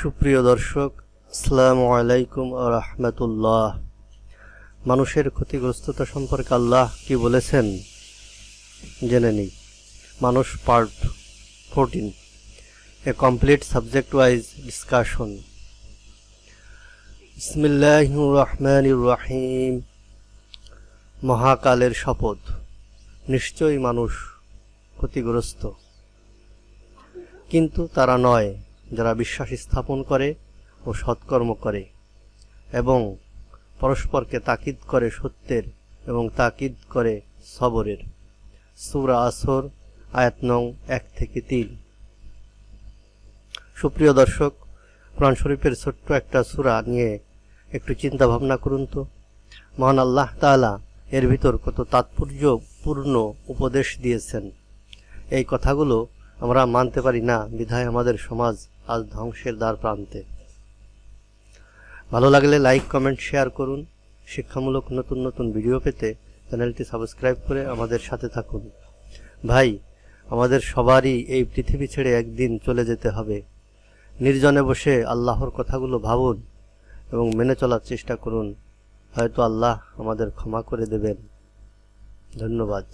সুপ্রিয় দর্শক, আসসালামু আলাইকুম ওয়া রাহমাতুল্লাহ। মানুষের ক্ষতিগ্রস্ততা সম্পর্কে আল্লাহ কি বলেছেন জেনে নিই। মানুষ পার্ট 14, এ কমপ্লিট সাবজেক্ট ওয়াইজ ডিসকাশন। বিসমিল্লাহির রহমানির রহিম। মহাকালের শপথ, নিশ্চয়ই মানুষ ক্ষতিগ্রস্ত, কিন্তু তারা নয় যারা বিশ্বাস স্থাপন করে ও সৎকর্ম করে এবং পরস্পরকে তাকিদ করে সত্যের এবং তাকিদ করে সবরের। সূরা আসর, আয়াত নং 1-3। সুপ্রিয় দর্শক, কোরআন শরীফের ছোট্ট একটা সূরা নিয়ে একটু চিন্তা ভাবনা করুন তো। মহান আল্লাহ তাআলা এর ভিতর কত তাৎপর্যপূর্ণ উপদেশ দিয়েছেন। এই কথাগুলো আমরা মানতে পারি না, বিধায় আমাদের সমাজ আজ ধ্বংসের দ্বার প্রান্তে। ভালো লাগলে লাইক, কমেন্ট, শেয়ার করুন। শিক্ষামূলক নতুন নতুন ভিডিও পেতে চ্যানেলটি সাবস্ক্রাইব করে আমাদের সাথে থাকুন। ভাই, আমাদের সবারই এই পৃথিবী ছেড়ে একদিন চলে যেতে হবে। নির্জনে বসে আল্লাহর কথাগুলো ভাবুন এবং মেনে চলার চেষ্টা করুন। হয়তো আল্লাহ আমাদের ক্ষমা করে দেবেন। ধন্যবাদ।